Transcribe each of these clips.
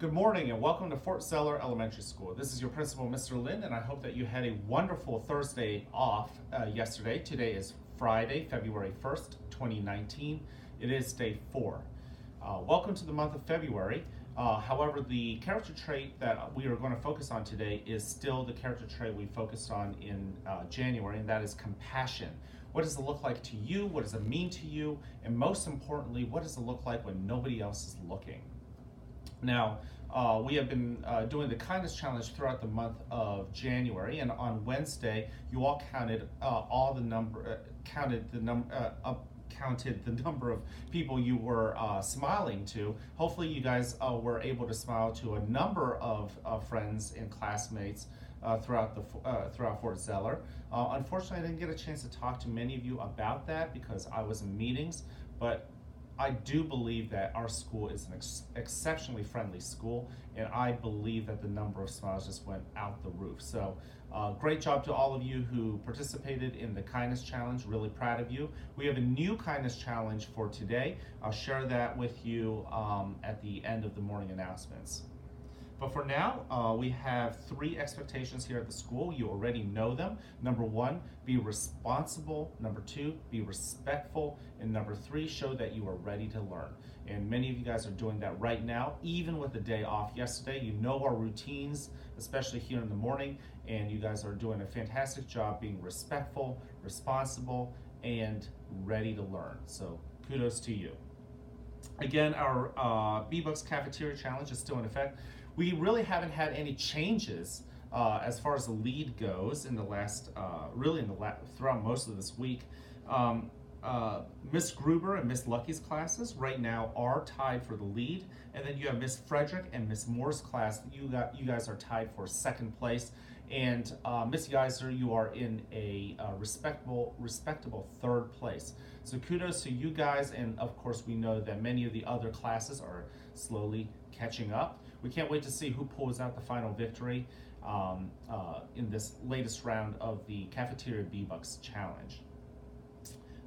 Good morning and welcome to Fort Zeller Elementary School. This is your principal, Mr. Lin, and I hope that you had a wonderful Thursday off yesterday. Today is Friday, February 1st, 2019. It is day 4. Welcome to the month of February. However, the character trait that we are going to focus on today is still the character trait we focused on in January, and that is compassion. What does it look like to you? What does it mean to you? And most importantly, what does it look like when nobody else is looking? Now, we have been doing the kindness challenge throughout the month of January, and on Wednesday, you all counted counted the number of people you were smiling to. Hopefully, you guys were able to smile to a number of friends and classmates throughout Fort Zeller. Unfortunately, I didn't get a chance to talk to many of you about that because I was in meetings, but I do believe that our school is an exceptionally friendly school, and I believe that the number of smiles just went out the roof. So great job to all of you who participated in the kindness challenge. Really proud of you. We have a new kindness challenge for today. I'll share that with you at the end of the morning announcements. But for now, we have 3 expectations here at the school. You already know them. Number 1, be responsible. Number 2, be respectful. And number 3, show that you are ready to learn. And many of you guys are doing that right now, even with the day off yesterday. You know our routines, especially here in the morning, and you guys are doing a fantastic job being respectful, responsible, and ready to learn. So kudos to you. Again, our Ebooks Cafeteria challenge is still in effect. We really haven't had any changes as far as the lead goes in the last, throughout most of this week. Miss Gruber and Miss Lucky's classes right now are tied for the lead, and then you have Miss Frederick and Miss Moore's class. You guys are tied for 2nd place, and Miss Geiser, you are in a respectable 3rd place. So kudos to you guys, and of course we know that many of the other classes are slowly catching up. We can't wait to see who pulls out the final victory in this latest round of the Cafeteria Ebooks Challenge.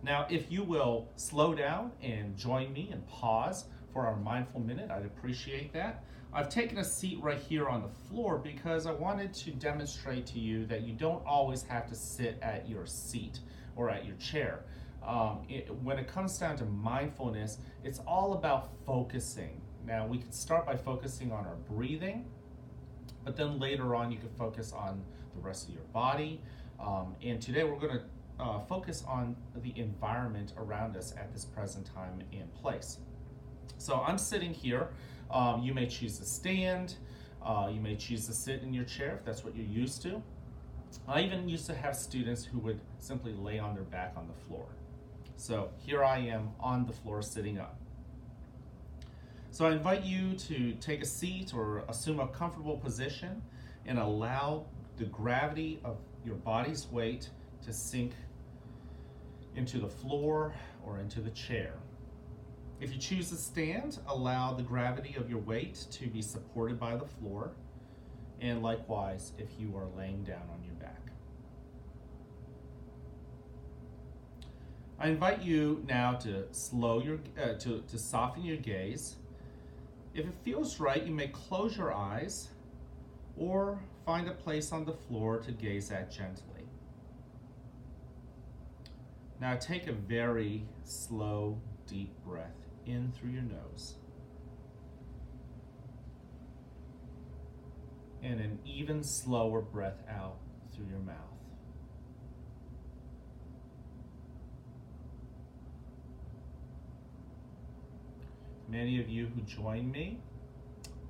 Now, if you will slow down and join me and pause for our mindful minute, I'd appreciate that. I've taken a seat right here on the floor because I wanted to demonstrate to you that you don't always have to sit at your seat or at your chair. When it comes down to mindfulness, it's all about focusing. Now, we could start by focusing on our breathing, but then later on you can focus on the rest of your body. And today we're going to focus on the environment around us at this present time and place. So I'm sitting here. You may choose to stand. You may choose to sit in your chair if that's what you're used to. I even used to have students who would simply lay on their back on the floor. So here I am on the floor sitting up. So I invite you to take a seat or assume a comfortable position and allow the gravity of your body's weight to sink into the floor or into the chair. If you choose to stand, allow the gravity of your weight to be supported by the floor, and likewise if you are laying down on your back. I invite you now to to soften your gaze. If it feels right, you may close your eyes or find a place on the floor to gaze at gently. Now take a very slow, deep breath in through your nose, and an even slower breath out through your mouth. Many of you who joined me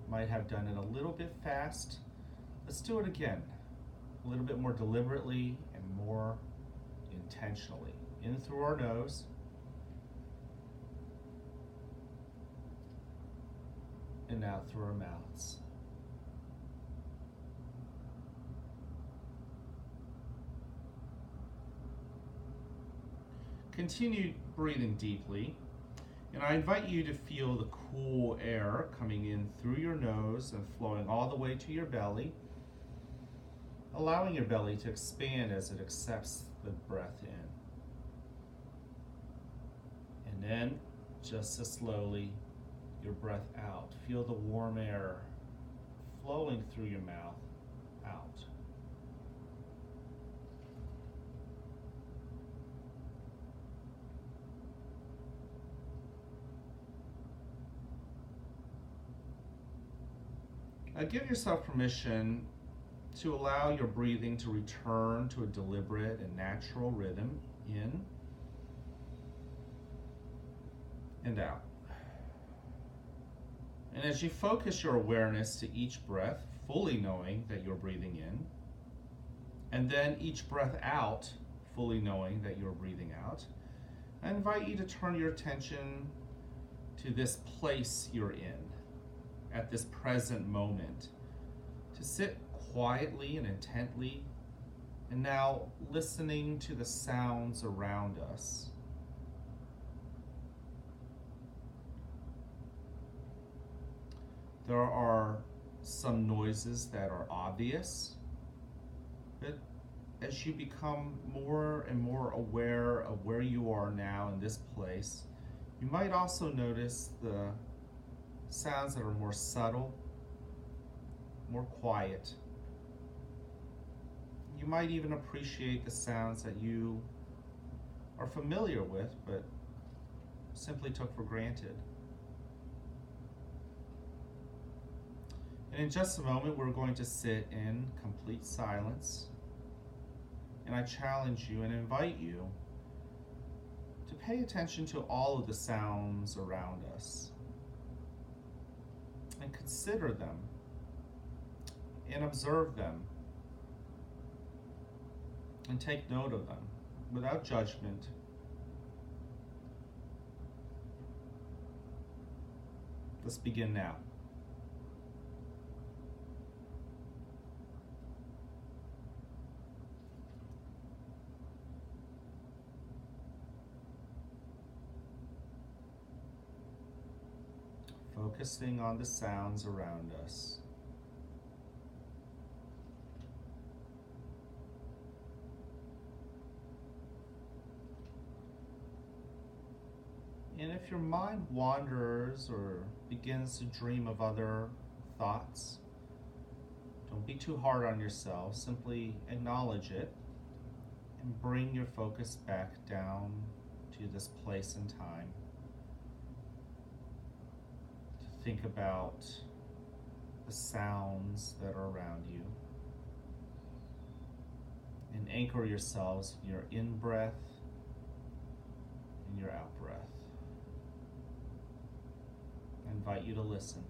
might have done it a little bit fast. Let's do it again, a little bit more deliberately and more intentionally. In through our nose, and out through our mouths. Continue breathing deeply. And I invite you to feel the cool air coming in through your nose and flowing all the way to your belly, allowing your belly to expand as it accepts the breath in. And then, just as slowly, your breath out. Feel the warm air flowing through your mouth out. Now give yourself permission to allow your breathing to return to a deliberate and natural rhythm in and out. And as you focus your awareness to each breath, fully knowing that you're breathing in, and then each breath out, fully knowing that you're breathing out, I invite you to turn your attention to this place you're in, at this present moment, to sit quietly and intently, and now listening to the sounds around us. There are some noises that are obvious, but as you become more and more aware of where you are now in this place, you might also notice the sounds that are more subtle, more quiet. You might even appreciate the sounds that you are familiar with, but simply took for granted. And in just a moment, we're going to sit in complete silence. And I challenge you and invite you to pay attention to all of the sounds around us and consider them and observe them and take note of them without judgment. Let's begin now. Focusing on the sounds around us. And if your mind wanders or begins to dream of other thoughts, don't be too hard on yourself. Simply acknowledge it and bring your focus back down to this place and time. To think about the sounds that are around you. And anchor yourselves in your in-breath and your out-breath. I invite you to listen.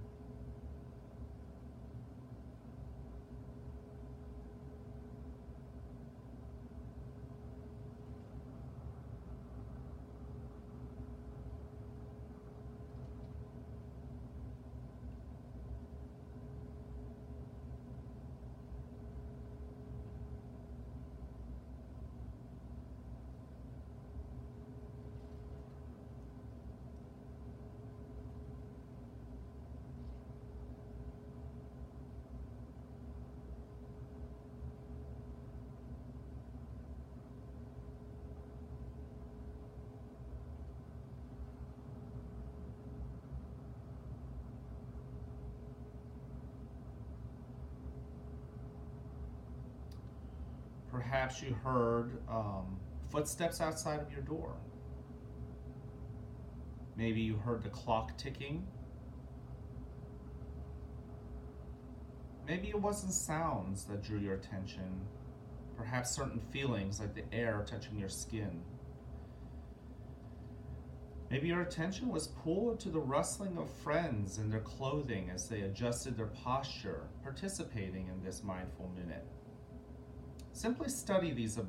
Perhaps you heard footsteps outside of your door. Maybe you heard the clock ticking. Maybe it wasn't sounds that drew your attention. Perhaps certain feelings like the air touching your skin. Maybe your attention was pulled to the rustling of friends in their clothing as they adjusted their posture, participating in this mindful minute. Simply study these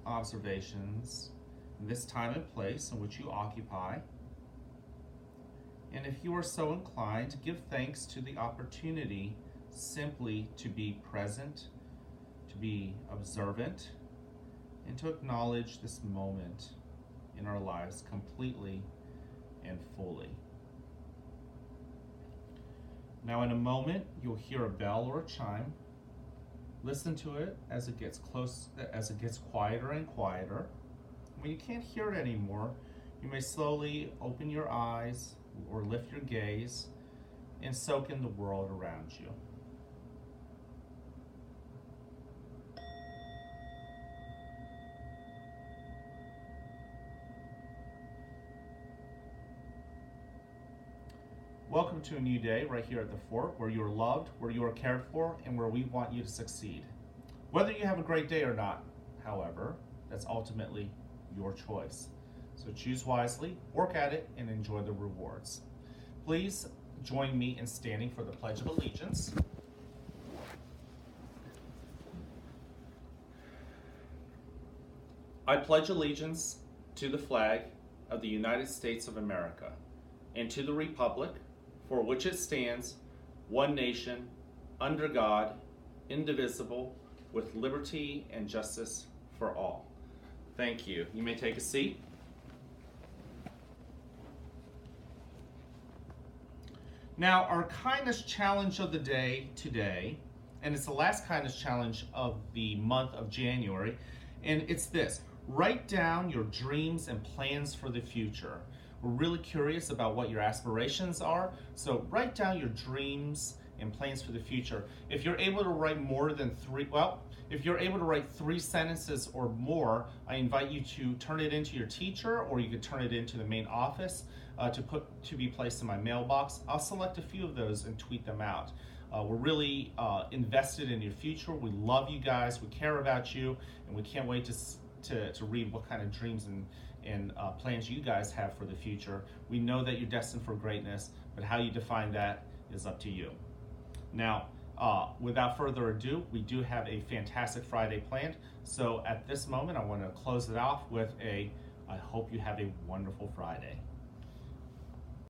observations in this time and place in which you occupy. And if you are so inclined, give thanks to the opportunity simply to be present, to be observant, and to acknowledge this moment in our lives completely and fully. Now in a moment, you'll hear a bell or a chime. Listen to it as it gets quieter and quieter. When you can't hear it anymore, you may slowly open your eyes or lift your gaze and soak in the world around you. welcome to a new day right here at the Fort, where you are loved, where you are cared for, and where we want you to succeed. Whether you have a great day or not, however, that's ultimately your choice. So choose wisely, work at it, and enjoy the rewards. Please join me in standing for the Pledge of Allegiance. I pledge allegiance to the flag of the United States of America and to the republic for which it stands, one nation, under God, indivisible, with liberty and justice for all. Thank you. You may take a seat. Now, our kindness challenge of the day today, and it's the last kindness challenge of the month of January, and it's this: write down your dreams and plans for the future. We're really curious about what your aspirations are, so write down your dreams and plans for the future. If you're able to write more than if you're able to write 3 sentences or more, I invite you to turn it into your teacher, or you could turn it into the main office to be placed in my mailbox. I'll select a few of those and tweet them out. We're really invested in your future. We love you guys. We care about you, and we can't wait to read what kind of dreams and plans you guys have for the future. We know that you're destined for greatness, but how you define that is up to you. Now, without further ado, we do have a fantastic Friday planned. So at this moment, I want to close it off with I hope you have a wonderful Friday.